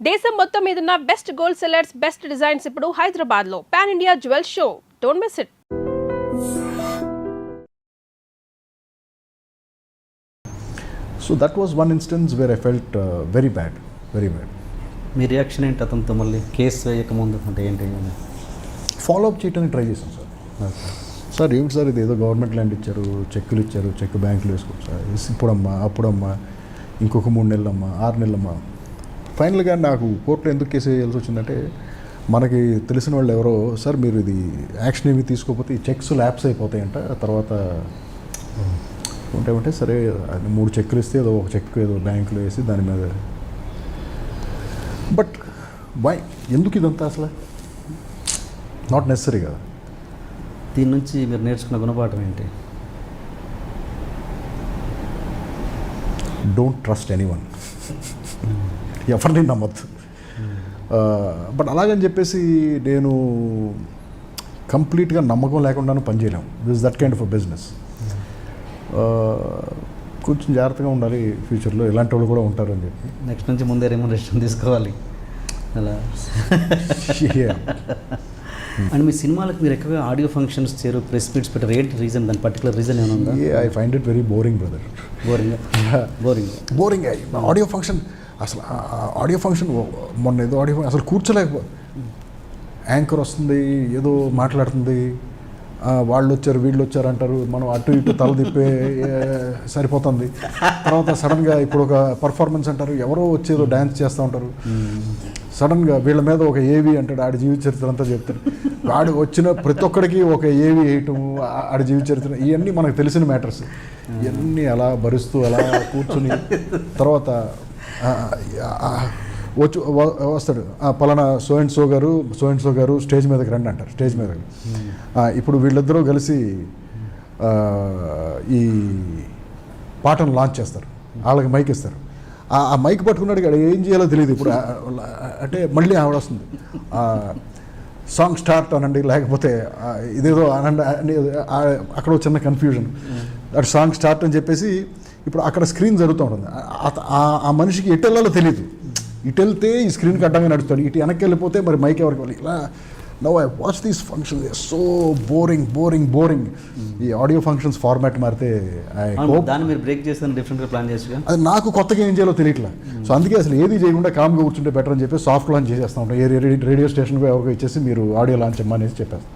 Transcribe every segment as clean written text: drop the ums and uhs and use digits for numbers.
దేశం మొత్తం మీదున్న best gold sellers, best designs ఇప్పుడు హైదరాబాద్ లో pan India jewel show. Don't miss it. So that was one instance where I felt very bad. Me reaction ఏంటి అతనితో మళ్ళీ కేసు వేయకముందు అంటే ఏంటి? ఫాలో అప్ చేయడానికి ట్రై చేశాను సార్ ఏమిటి సార్ ఇది ఏదో గవర్నమెంట్ ల్యాండ్ ఇచ్చారు, చెక్కులు ఇచ్చారు, చెక్ బ్యాంకులు వేసుకోవచ్చు సార్, ఇప్పుడమ్మా అప్పుడమ్మా ఇంకొక 3 నెలలమ్మా 6 నెలలమ్మా. ఫైనల్గా నాకు కోర్టులో ఎందుకు కేసు వేయాల్సి వచ్చిందంటే మనకి తెలిసిన వాళ్ళు ఎవరో సార్ మీరు ఇది యాక్షన్ ఏమి తీసుకోకపోతే ఈ చెక్స్ ల్యాప్స్ అయిపోతాయంట, తర్వాత ఉంటామంటే సరే 3 చెక్కులు ఇస్తే ఏదో ఒక చెక్ ఏదో బ్యాంకులో వేసి దాని మీద. బట్ వై ఎందుకు ఇదంతా అసలు నాట్ నెసరీ కదా. దీని నుంచి మీరు నేర్చుకున్న గుణపాఠం ఏంటి? డోంట్ ట్రస్ట్ ఎనీవన్, ఎవరిని నమ్మద్దు. బట్ అలాగని చెప్పేసి నేను కంప్లీట్గా నమ్మకం లేకుండాను పనిచేయలేము. This that kind of a business. కొంచెం జాగ్రత్తగా ఉండాలి ఫ్యూచర్లో, ఇలాంటి వాళ్ళు కూడా ఉంటారు అని చెప్పి. నెక్స్ట్ నుంచి ముందే రెమ్యునరేషన్ తీసుకోవాలి అలా. అండ్ మీ సినిమాలకు మీరు ఎక్కువగా ఆడియో ఫంక్షన్స్ చేయరు, ప్రెస్ మీట్స్ పెట్టారు, ఏంటి రీజన్? దాని పర్టికులర్ రీజన్ ఏమైనా ఉందా? I find it very boring brother. Boring audio function. అసలు ఆడియో ఫంక్షన్ మొన్న ఏదో ఆడియో అసలు కూర్చోలేకపో, యాంకర్ వస్తుంది ఏదో మాట్లాడుతుంది, వాళ్ళు వచ్చారు వీళ్ళు వచ్చారు అంటారు, మనం అటు ఇటు తల తిప్పే సరిపోతుంది. తర్వాత సడన్గా ఇప్పుడు ఒక పర్ఫార్మెన్స్ అంటారు, ఎవరో వచ్చేదో డ్యాన్స్ చేస్తూ ఉంటారు, సడన్గా వీళ్ళ మీద ఒక ఏవి అంటాడు, ఆడి జీవిత చరిత్ర అంతా చెప్తారు. వాడు వచ్చిన ప్రతి ఒక్కడికి ఒక ఏవి వేయటం, ఆడి జీవిత చరిత్ర, ఇవన్నీ మనకు తెలిసిన మ్యాటర్స్. ఇవన్నీ అలా భరిస్తూ అలా కూర్చుని తర్వాత వస్తాడు, పలానా సో అండ్ సో గారు స్టేజ్ మీదకి రండి అంటారు. స్టేజ్ మీదకి ఇప్పుడు వీళ్ళిద్దరూ కలిసి ఈ పాటను లాంచ్ చేస్తారు, వాళ్ళకి మైక్ ఇస్తారు. ఆ మైక్ పట్టుకున్నాడు ఇక్కడ ఏం చేయాలో తెలియదు. ఇప్పుడు అంటే మళ్ళీ ఆవిడ వస్తుంది, సాంగ్ స్టార్ట్ అనండి లేకపోతే ఇదేదో అనండి. అక్కడ చిన్న కన్ఫ్యూజన్, అటు సాంగ్ స్టార్ట్ అని చెప్పేసి ఇప్పుడు అక్కడ స్క్రీన్ జరుగుతూ ఉంటుంది. ఆ మనిషికి ఎటు వెళ్ళాలో తెలియదు. ఇటు వెళ్తే ఈ స్క్రీన్కి అడ్డంగా నడుస్తాడు, ఇటు వెనక్కి వెళ్ళిపోతే మరి మైక్ ఎవరికి వెళ్ళి ఇలా. Now I watch these functions, so boring. ఈ ఆడియో ఫంక్షన్స్ ఫార్మాట్ మారితే దాన్ని మీరు బ్రేక్ చేస్తాను డిఫరెంట్గా ప్లాన్ చేసి, అది నాకు కొత్తగా ఏం చేయాలో తెలియట్లా. సో అందుకే అసలు ఏది చేయకుండా కామ్గా కూర్చుంటే బెటర్ అని చెప్పి సాఫ్ట్ లాంచ్ చేసేస్తూ ఉంటాం. రేడియో స్టేషన్కి ఎవరికి ఇచ్చేసి మీరు ఆడియో లాంచ్ అమ్మనేసి చెప్పేస్తాం.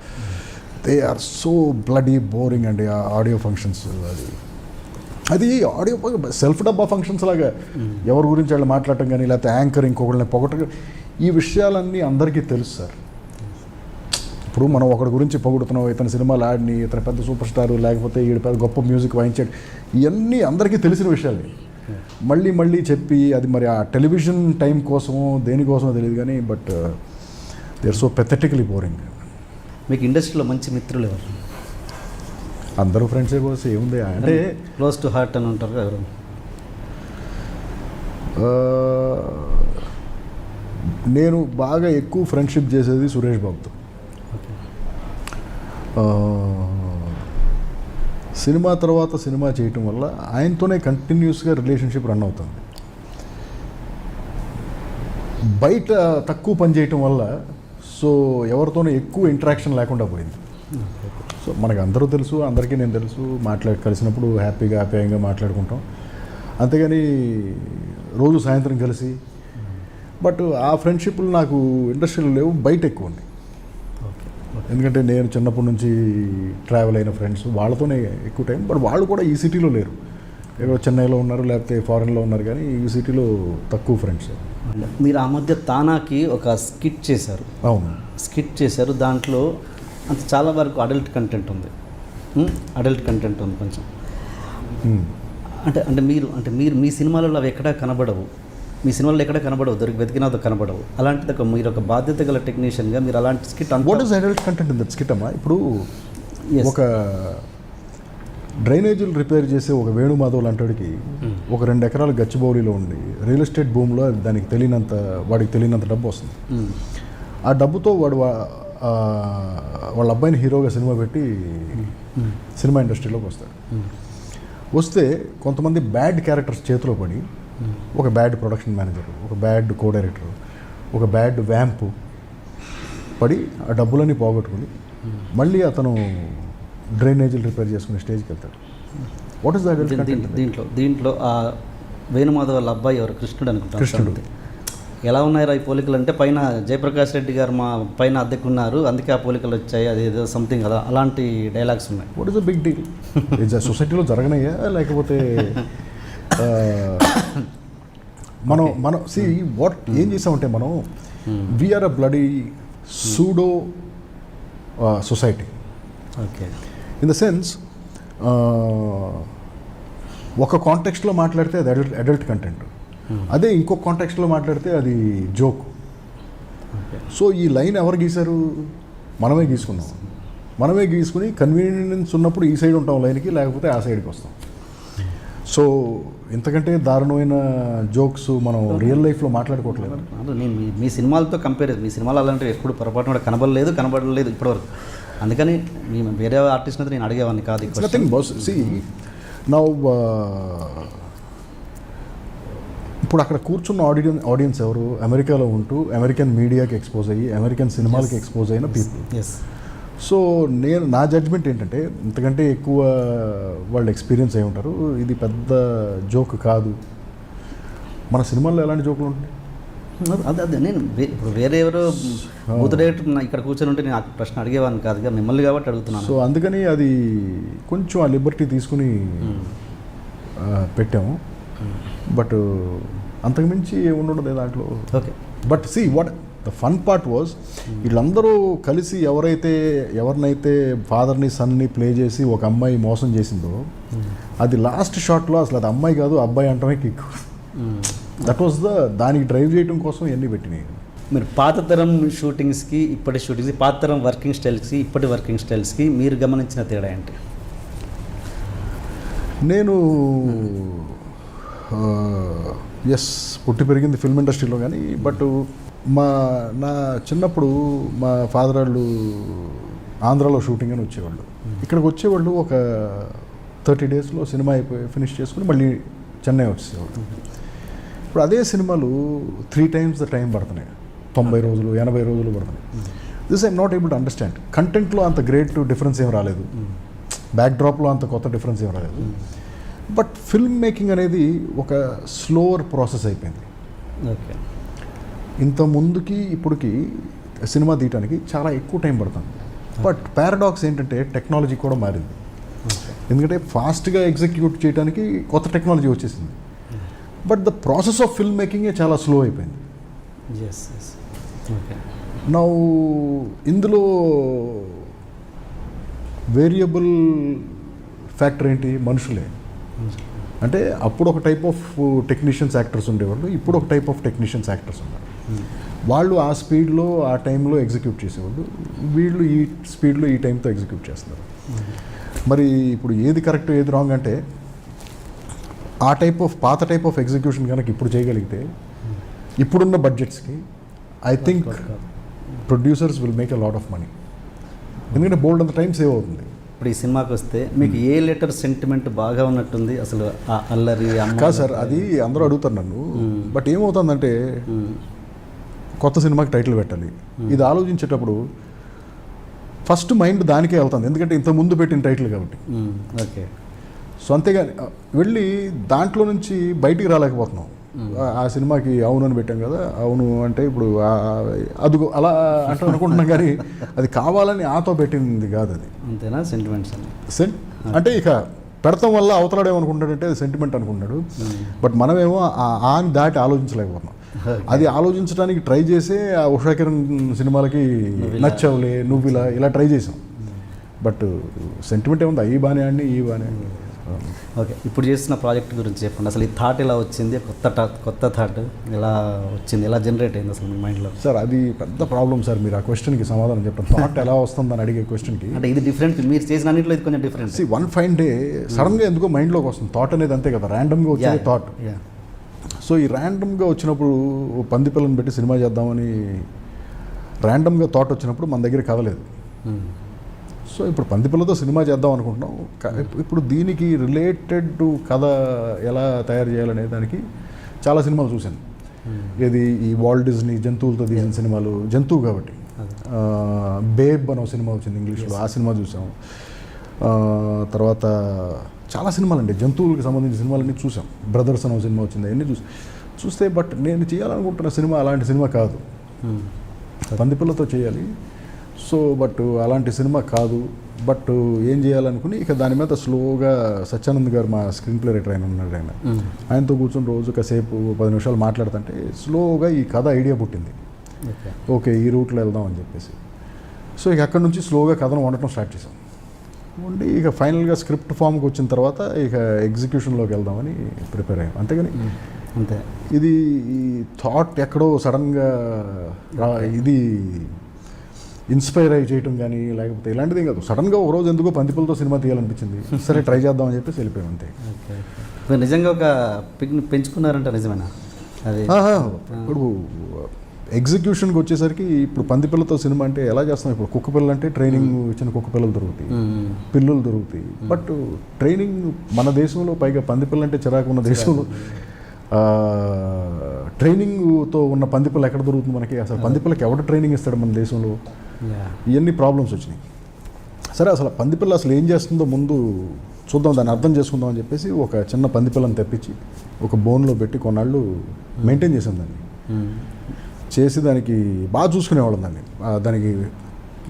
They are so bloody boring అండి ఆ ఆడియో ఫంక్షన్స్. అది ఆడియో సెల్ఫ్ డబ్బా ఫంక్షన్స్ లాగా ఎవరి గురించి వాళ్ళు మాట్లాడటం కానీ, లేకపోతే యాంకర్ ఇంకొకళ్ళని పొగటం, ఈ విషయాలన్నీ అందరికీ తెలుసు సార్. ఇప్పుడు మనం ఒకరి గురించి పొగుడుతున్నాం, ఇతని సినిమాలు ఆడిని, ఇతను పెద్ద సూపర్ స్టారు, లేకపోతే ఈడు పెద్ద గొప్ప మ్యూజిక్ వాయించాడు, ఇవన్నీ అందరికీ తెలిసిన విషయాలు. మళ్ళీ చెప్పి అది మరి ఆ టెలివిజన్ టైం కోసమో దేనికోసమో తెలియదు కానీ, but they are so pathetically boring. మీకు ఇండస్ట్రీలో మంచి మిత్రులు ఎవరు? అందరూ ఫ్రెండ్సే కోసం ఏముంది అంటే క్లోజ్ టు హార్ట్ అని ఉంటారు ఎవరు? నేను బాగా ఎక్కువ ఫ్రెండ్షిప్ చేసేది సురేష్ బాబుతో. సినిమా తర్వాత సినిమా చేయటం వల్ల ఆయనతోనే కంటిన్యూస్గా రిలేషన్షిప్ రన్ అవుతుంది. బయట తక్కువ పని చేయటం వల్ల సో ఎవరితోనే ఎక్కువ ఇంటరాక్షన్ లేకుండా పోయింది. సో మనకు అందరూ తెలుసు, అందరికీ నేను తెలుసు, కలిసినప్పుడు హ్యాపీగా మాట్లాడుకుంటాం, అంతేగాని రోజు సాయంత్రం కలిసి. బట్ ఆ ఫ్రెండ్షిప్లు నాకు ఇండస్ట్రీలో లేవు, బయట ఎక్కువ ఉంది. ఎందుకంటే నేను చిన్నప్పటి నుంచి ట్రావెల్ అయిన ఫ్రెండ్స్, వాళ్ళతోనే ఎక్కువ టైం. బట్ వాళ్ళు కూడా ఈ సిటీలో లేరు, ఏదో చెన్నైలో ఉన్నారు లేకపోతే ఫారెన్లో ఉన్నారు, కానీ ఈ సిటీలో తక్కువ ఫ్రెండ్స్. మీరు ఆ మధ్య తానాకి ఒక స్కిట్ చేశారు. అవును, స్కిట్ చేశారు. దాంట్లో అంత చాలా వరకు అడల్ట్ కంటెంట్ ఉంది కొంచెం. అంటే మీరు మీ సినిమాలలో అవి ఎక్కడా కనబడవు, వెతికినా కనబడవు. అలాంటిది మీరు ఒక బాధ్యత గల టెక్నీషియన్గా మీరు అలాంటి skit. What is adult content in that skit అమ్మా? ఇప్పుడు ఒక డ్రైనేజీలు రిపేర్ చేసే ఒక వేణుమాధవ్ లాంటివాడికి ఒక 2 ఎకరాలు గచ్చిబౌలిలో ఉండి రియల్ ఎస్టేట్ భూమిలో వాడికి తెలియనంత డబ్బు వస్తుంది. ఆ డబ్బుతో వాడు వాళ్ళ అబ్బాయిని హీరోగా సినిమా పెట్టి సినిమా ఇండస్ట్రీలోకి వస్తాడు. వస్తే కొంతమంది బ్యాడ్ క్యారెక్టర్స్ చేతిలో పడి, ఒక బ్యాడ్ ప్రొడక్షన్ మేనేజర్, ఒక బ్యాడ్ కో డైరెక్టర్, ఒక బ్యాడ్ వ్యాంప్ పడి ఆ డబ్బులన్నీ పోగొట్టుకుని మళ్ళీ అతను డ్రైనేజీలు రిపేర్ చేసుకునే స్టేజ్కి వెళ్తాడు. What is that? దీంట్లో ఆ వేణుమాధవ్ వాళ్ళ అబ్బాయి ఎవరు, కృష్ణుడు అనుకుంటాను. కృష్ణుడు. ఎలా ఉన్నాయో ఈ పోలికలు అంటే, పైన జయప్రకాష్ రెడ్డి గారు మా పైన అద్దెకున్నారు, అందుకే ఆ పోలికలు వచ్చాయి, అది ఏదో సంథింగ్ కదా, అలాంటి డైలాగ్స్ ఉన్నాయి. What is the big deal? ఇది సొసైటీలో జరగనయ్యా లేకపోతే మనం సి వాట్ ఏం చేసామంటే మనం we are a bloody pseudo society. Okay. In the sense ఒక కాంటెక్స్ట్లో మాట్లాడితే అది అడల్ట్ కంటెంట్, అదే ఇంకొక కాంటెక్స్ట్లో మాట్లాడితే అది జోక్. సో ఈ లైన్ ఎవరు గీశారు? మనమే గీసుకున్నాం. మనమే గీసుకుని కన్వీనియన్స్ ఉన్నప్పుడు ఈ సైడ్ ఉంటాం లైన్కి, లేకపోతే ఆ సైడ్కి వస్తాం. సో ఇంతకంటే దారుణమైన జోక్స్ మనం రియల్ లైఫ్లో మాట్లాడుకోవట్లేదు. నేను మీ సినిమాలతో కంపేర్, మీ సినిమాలు అలాంటివి ఎప్పుడు పొరపాటు కూడా కనబడలేదు ఇప్పటివరకు. అందుకని వేరే ఆర్టిస్ట్ అయితే నేను అడిగేవాడిని కాదు. Nothing boss. సి నౌ ఇప్పుడు అక్కడ కూర్చున్న ఆడియన్స్ ఎవరు? అమెరికాలో ఉంటూ అమెరికన్ మీడియాకి ఎక్స్పోజ్ అయ్యి అమెరికన్ సినిమాలకి ఎక్స్పోజ్ అయిన పీపుల్. సో నా జడ్జ్మెంట్ ఏంటంటే, ఇంతకంటే ఎక్కువ వాళ్ళు ఎక్స్పీరియన్స్ అయి ఉంటారు. ఇది పెద్ద జోక్ కాదు. మన సినిమాల్లో ఎలాంటి జోకులు ఉంటాయి? అదే నేను ఇప్పుడు వేరే ఎవరో డైరెక్టర్ ఇక్కడ కూర్చొని ఉంటే నేను ఆ ప్రశ్న అడిగేవాడిని కాదుగా, మిమ్మల్ని కాబట్టి అడుగుతున్నాను. సో అందుకని అది కొంచెం ఆ లిబర్టీ తీసుకుని పెట్టాము. బట్ అంతకుమించి ఉండదు దాంట్లో. Okay. But see what the fun part was, వీళ్ళందరూ కలిసి ఎవరినైతే ఫాదర్ని సన్ని ప్లే చేసి ఒక అమ్మాయి మోసం చేసిందో, అది లాస్ట్ షాట్లో అసలు అది అమ్మాయి కాదు అబ్బాయి అంటమే కిక్. దట్ వాజ్ దానికి డ్రైవ్ చేయడం కోసం ఇవన్నీ పెట్టినాయి. మీరు పాత తరం షూటింగ్స్కి ఇప్పటి షూటింగ్స్కి, పాత తరం వర్కింగ్ స్టైల్స్కి ఇప్పటి వర్కింగ్ స్టైల్స్కి మీరు గమనించిన తేడా ఏంటి? నేను ఎస్ పుట్టి పెరిగింది ఫిల్మ్ ఇండస్ట్రీలో, కానీ బట్ నా చిన్నప్పుడు మా ఫాదర్ వాళ్ళు ఆంధ్రాలో షూటింగ్ అని వచ్చేవాళ్ళు. ఇక్కడికి వచ్చేవాళ్ళు ఒక 30 daysలో సినిమా అయిపోయి ఫినిష్ చేసుకుని మళ్ళీ చెన్నై వచ్చేవాళ్ళు. ఇప్పుడు అదే సినిమాలు 3 times ద టైం పడుతున్నాయి. 90 రోజులు 80 రోజులు పడుతున్నాయి. This I'm not able to understand. కంటెంట్లో అంత గ్రేట్ డిఫరెన్స్ ఏం రాలేదు, బ్యాక్ డ్రాప్లో అంత కొత్త డిఫరెన్స్ ఏం రాలేదు. బట్ ఫిల్మ్ మేకింగ్ అనేది ఒక స్లోవర్ ప్రాసెస్ అయిపోయింది. ఓకే. ఇంత ముందుకి ఇప్పటికి సినిమా తీయడానికి చాలా ఎక్కువ టైం పడుతుంది. బట్ పారాడాక్స్ ఏంటంటే టెక్నాలజీ కూడా మారింది. ఎందుకంటే ఫాస్ట్గా ఎగ్జిక్యూట్ చేయడానికి కొత్త టెక్నాలజీ వచ్చేసింది. But the process of film మేకింగే చాలా స్లో అయిపోయింది. నౌ ఇందులో వేరియబుల్ ఫ్యాక్టర్ ఏంటి? మనుషులే. అంటే అప్పుడు ఒక టైప్ ఆఫ్ టెక్నీషియన్స్ యాక్టర్స్ ఉండేవాళ్ళు, ఇప్పుడు ఒక టైప్ ఆఫ్ టెక్నీషియన్స్ యాక్టర్స్ ఉన్నారు. వాళ్ళు ఆ స్పీడ్లో ఆ టైంలో ఎగ్జిక్యూట్ చేసేవాళ్ళు, వీళ్ళు ఈ స్పీడ్లో ఈ టైంతో ఎగ్జిక్యూట్ చేస్తున్నారు. మరి ఇప్పుడు ఏది కరెక్ట్ ఏది రాంగ్ అంటే, ఆ పాత టైప్ ఆఫ్ ఎగ్జిక్యూషన్ కనుక ఇప్పుడు చేయగలిగితే ఇప్పుడున్న బడ్జెట్స్కి I think producers will make a lot of money. ఎందుకంటే బోల్డ్ అంత టైం సేవ్ అవుతుంది. ఇప్పుడు ఈ సినిమాకి వస్తే మీకు ఏ లెటర్ సెంటిమెంట్ బాగా ఉన్నట్టుంది? అసలు ఆ అల్లరి కాదు సార్, అది అందరూ అడుగుతారు నన్ను. బట్ ఏమవుతుందంటే, కొత్త సినిమాకి టైటిల్ పెట్టాలి, ఇది ఆలోచించేటప్పుడు ఫస్ట్ మైండ్ దానికే వెళ్తుంది, ఎందుకంటే ఇంత ముందు పెట్టిన టైటిల్ కాబట్టి. ఓకే. సో అంతేగాని వెళ్ళి దాంట్లో నుంచి బయటికి రాలేకపోతున్నాం. ఆ సినిమాకి అవును అని పెట్టాం కదా, అవును అంటే ఇప్పుడు అదుగు అలా అంటే అనుకుంటున్నాం, కానీ అది కావాలని ఆతో పెట్టింది కాదు. అది అంతేనా? సెంటిమెంట్స్ అంటే ఇక పెడతాం వల్ల అవతలాడు ఏమనుకుంటాడంటే అది సెంటిమెంట్ అనుకుంటాడు. బట్ మనమేమో అని దాటి ఆలోచించలేకపోతున్నాం. అది ఆలోచించడానికి ట్రై చేసే ఆ ఉషా కిరణ్ సినిమాలకి నచ్చవులే నువ్వు ఇలా ట్రై చేసాం. బట్ సెంటిమెంట్ ఏముంది, ఈ బానే అండి ఈ బానే. ఓకే. ఇప్పుడు చేస్తున్న ప్రాజెక్ట్ గురించి చెప్పండి. అసలు ఈ థాట్ ఎలా వచ్చింది? కొత్త థాట్ ఎలా వచ్చింది, ఎలా జనరేట్ అయింది అసలు మీ మైండ్లో? సార్ అది పెద్ద ప్రాబ్లం సార్. మీరు ఆ క్వశ్చన్కి సమాధానం చెప్పండి. థాట్ ఎలా వస్తుందని అడిగే క్వశ్చన్కి అంటే ఇది డిఫరెంట్, మీరు చేసిన అన్నింటిలో ఇది కొంచెం డిఫరెంట్. వన్ ఫైన్ డే సడన్గా ఎందుకో మైండ్లోకి వస్తుంది థాట్ అనేది. అంతే కదా, ర్యాండమ్గా వచ్చేది థాట్. సో ఈ ర్యాండమ్గా వచ్చినప్పుడు పంది పిల్లని పెట్టి సినిమా చేద్దామని ర్యాండమ్గా థాట్ వచ్చినప్పుడు మన దగ్గర కథ లేదు. సో ఇప్పుడు పంది పిల్లతో సినిమా చేద్దాం అనుకుంటున్నాం. ఇప్పుడు దీనికి రిలేటెడ్ కథ ఎలా తయారు చేయాలనే దానికి చాలా సినిమాలు చూశాను. ఇది ఈ వాల్ట్ డిజ్నీ జంతువులతో తీసిన సినిమాలు, జంతువు కాబట్టి బేబ్ అనే సినిమా వచ్చింది ఇంగ్లీష్లో, ఆ సినిమా చూసాం. తర్వాత చాలా సినిమాలు అండి జంతువులకు సంబంధించిన సినిమాలన్నీ చూసాం. బ్రదర్స్ అనే సినిమా వచ్చింది, అవన్నీ చూస్తే బట్ నేను చేయాలనుకుంటున్న సినిమా అలాంటి సినిమా కాదు, పందిపిల్లతో చేయాలి. సో బట్ అలాంటి సినిమా కాదు. బట్ ఏం చేయాలనుకుని ఇక దాని మీద స్లోగా సత్యానంద్ గారు మా స్క్రీన్ ప్లే రైటర్ ఆయన ఉన్నాడు, ఆయనతో కూర్చొని రోజు కాసేపు 10 నిమిషాలు మాట్లాడుతుంటే స్లోగా ఈ కథ ఐడియా పుట్టింది. ఓకే ఈ రూట్లో వెళ్దాం అని చెప్పేసి. సో ఇక అక్కడ నుంచి స్లోగా కథను వండటం స్టార్ట్ చేసాం. వండి ఇక ఫైనల్గా స్క్రిప్ట్ ఫామ్కి వచ్చిన తర్వాత ఇక ఎగ్జిక్యూషన్లోకి వెళ్దామని ప్రిపేర్ అయ్యాం. అంతేగాని అంతే ఇది ఈ థాట్ ఎక్కడో సడన్గా ఇది ఇన్స్పైర్ అయ్యి చేయటం కానీ లేకపోతే ఇలాంటిది కాదు. సడన్గా ఒక రోజు ఎందుకో పందిపులతో సినిమా తీయాలనిపించింది, సరే ట్రై చేద్దామని చెప్పేసి వెళ్ళిపోయాం అంతే. మీరు నిజంగా ఒక పిక్ని పెంచుకున్నారంట, నిజమేనా? అది ఇప్పుడు ఎగ్జిక్యూషన్కి వచ్చేసరికి ఇప్పుడు పందిపిల్లతో సినిమా అంటే ఎలా చేస్తాం, ఇప్పుడు కుక్క పిల్లలు అంటే ట్రైనింగ్ ఇచ్చిన కుక్క పిల్లలు దొరుకుతాయి, పిల్లులు దొరుకుతాయి. బట్ ట్రైనింగ్ మన దేశంలో పైగా పందిపిల్ల అంటే చిరాకు ఉన్న దేశంలో ట్రైనింగ్తో ఉన్న పందిపిల్ల ఎక్కడ దొరుకుతుంది మనకి? అసలు పందిపిల్లకి ఎవడ ట్రైనింగ్ ఇస్తాడు మన దేశంలో? ఇవన్నీ ప్రాబ్లమ్స్ వచ్చినాయి. సరే అసలు పందిపిల్ల అసలు ఏం చేస్తుందో ముందు చూద్దాం, దాన్ని అర్థం చేసుకుందాం అని చెప్పేసి ఒక చిన్న పందిపిల్లని తెప్పించి ఒక బోన్లో పెట్టి కొన్నాళ్ళు మెయింటైన్ చేసాం దాన్ని. చేసి దానికి బాగా చూసుకునేవాళ్ళం దాన్ని. దానికి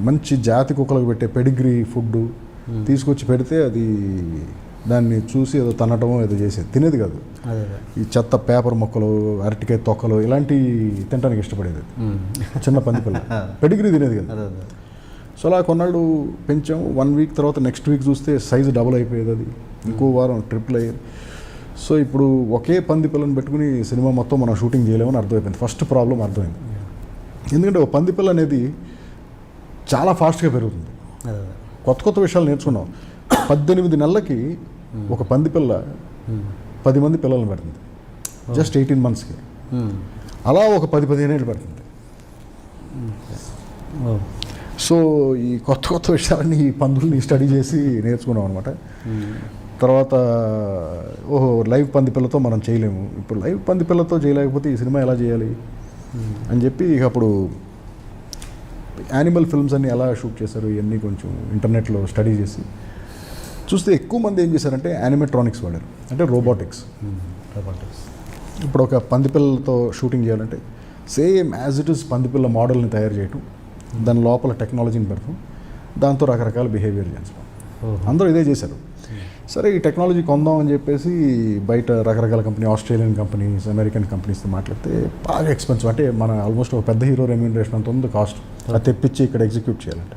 మంచి జాతి కుక్కలకు పెట్టే పెడిగ్రీ ఫుడ్ తీసుకొచ్చి పెడితే అది దాన్ని చూసి ఏదో తనటమో ఏదో చేసేది, తినేది కాదు. ఈ చెత్త పేపర్ మొక్కలు, అరటికాయ తొక్కలు ఇలాంటివి తినడానికి ఇష్టపడేది చిన్న పందిపిల్ల. పెడిగ్రీ తినేది కదా. సో అలా కొన్నాళ్ళు పెంచాము. 1 వీక్ తర్వాత నెక్స్ట్ వీక్ చూస్తే సైజు డబుల్ అయిపోయేది, అది ఇంకో వారం ట్రిపుల్ అయ్యేది. సో ఇప్పుడు ఒకే పందిపిల్లని పెట్టుకుని సినిమా మొత్తం మనం షూటింగ్ చేయలేమని అర్థమైపోయింది. ఫస్ట్ ప్రాబ్లం అర్థమైంది. ఎందుకంటే ఒక పందిపిల్ల అనేది చాలా ఫాస్ట్గా పెరుగుతుంది. కొత్త విషయాలు నేర్చుకున్నాం. 18 నెలలకి ఒక పందిపిల్ల 10 మంది పిల్లలను పెడుతుంది, జస్ట్ 18 monthsకి. అలా ఒక 10-15 ఏళ్ళు పెడుతుంది. సో ఈ కొత్త విషయాలన్నీ ఈ పందుల్ని స్టడీ చేసి నేర్చుకున్నాం అనమాట. తర్వాత ఓహో లైవ్ పందిపిల్లతో మనం చేయలేము, ఇప్పుడు లైవ్ పందిపిల్లతో చేయలేకపోతే ఈ సినిమా ఎలా చేయాలి అని చెప్పి ఇక అప్పుడు యానిమల్ ఫిల్మ్స్ అన్ని ఎలా షూట్ చేశారు ఇవన్నీ కొంచెం ఇంటర్నెట్లో స్టడీ చేసి చూస్తే ఎక్కువ మంది ఏం చేశారంటే యానిమేట్రానిక్స్ వాడారు, అంటే రోబోటిక్స్. ఇప్పుడు ఒక పందిపిల్లలతో షూటింగ్ చేయాలంటే సేమ్ యాజ్ ఇట్ ఈస్ పందిపిల్ల మోడల్ని తయారు చేయటం, దాని లోపల టెక్నాలజీని పెడతాం, దాంతో రకరకాల బిహేవియర్ చేస్తాం. అందరూ ఇదే చేశారు. సరే ఈ టెక్నాలజీ కొందాం అని చెప్పేసి బయట రకరకాల కంపెనీ, ఆస్ట్రేలియన్ కంపెనీస్, అమెరికన్ కంపెనీస్తో మాట్లాడితే బాగా ఎక్స్పెన్సివ్, అంటే మన ఆల్మోస్ట్ ఒక పెద్ద హీరో రెమ్యూనరేషన్ అంత ఉంది కాస్ట్, అది తెప్పించి ఇక్కడ ఎగ్జిక్యూట్ చేయాలంటే.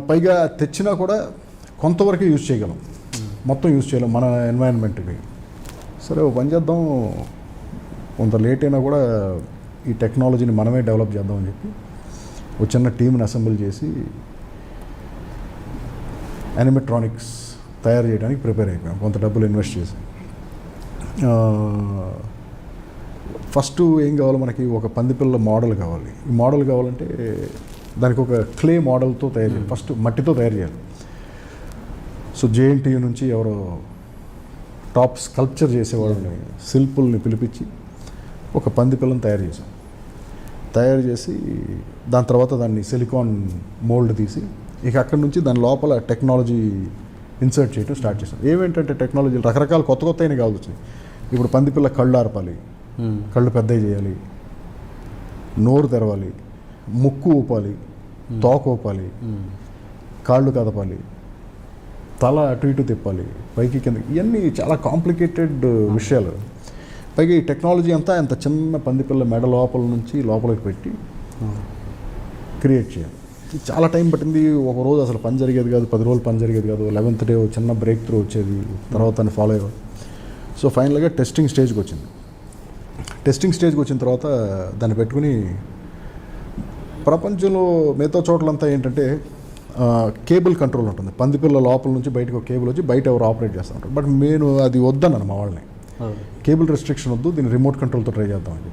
పైగా తెచ్చినా కూడా కొంతవరకు యూజ్ చేయగలం, మొత్తం యూజ్ చేయలేం మన ఎన్వైరన్మెంట్కి. సరే ఓ పని చేద్దాం, కొంత లేట్ అయినా కూడా ఈ టెక్నాలజీని మనమే డెవలప్ చేద్దామని చెప్పి ఒక చిన్న టీంని అసెంబ్ల్ చేసి యానిమేట్రానిక్స్ తయారు చేయడానికి ప్రిపేర్ అయిపోయాం, కొంత డబ్బులు ఇన్వెస్ట్ చేసి. ఫస్ట్ ఏం కావాలి మనకి, ఒక పందిపిల్ల మోడల్ కావాలి. ఈ మోడల్ కావాలంటే దానికి ఒక క్లే మోడల్తో తయారు చేయాలి, ఫస్ట్ మట్టితో తయారు చేయాలి. సో జేఎన్టీయూ నుంచి ఎవరో టాప్ స్కల్ప్చర్ చేసేవాళ్ళని, శిల్పుల్ని పిలిపించి ఒక పందిపిల్లని తయారు చేసాం. తయారు చేసి దాని తర్వాత దాన్ని సిలికాన్ మోల్డ్ తీసి ఇక అక్కడి నుంచి దాని లోపల టెక్నాలజీ ఇన్సర్ట్ చేయడం స్టార్ట్ చేసాం. ఏమేంటంటే టెక్నాలజీ రకరకాల కొత్త అయినా కావాలి వచ్చినాయి. ఇప్పుడు పందిపిల్ల కళ్ళు ఆర్పాలి, కళ్ళు పెద్దవి చేయాలి, నోరు తెరవాలి, ముక్కు ఊపాలి, తోక ఊపాలి, కాళ్ళు కదపాలి, తల అటు ఇటు తిప్పాలి, పైకి కింద, ఇవన్నీ చాలా కాంప్లికేటెడ్ విషయాలు. పైగా ఈ టెక్నాలజీ అంతా ఎంత చిన్న పందిపిల్ల మెడ లోపల నుంచి లోపలికి పెట్టి క్రియేట్ చేయాలి. చాలా టైం పట్టింది. ఒక రోజు అసలు పని జరిగేది కాదు, 10 రోజులు పని జరిగేది కాదు. 11th డే చిన్న బ్రేక్ త్రూ వచ్చేది, తర్వాత దాన్ని ఫాలో అయ్యేది. సో ఫైనల్గా టెస్టింగ్ స్టేజ్కి వచ్చింది. టెస్టింగ్ స్టేజ్కి వచ్చిన తర్వాత దాన్ని పెట్టుకుని ప్రపంచంలో మిగతా చోట్లంతా ఏంటంటే కేబుల్ కంట్రోల్ ఉంటుంది. పందిపిల్ల లోపల నుంచి బయటకు ఒక కేబుల్ వచ్చి బయట ఎవరు ఆపరేట్ చేస్తూ ఉంటారు. బట్ నేను అది వద్దన్నాను మా వాళ్ళని, కేబుల్ రెస్ట్రిక్షన్ వద్దు, దీన్ని రిమోట్ కంట్రోల్తో ట్రై చేద్దామని.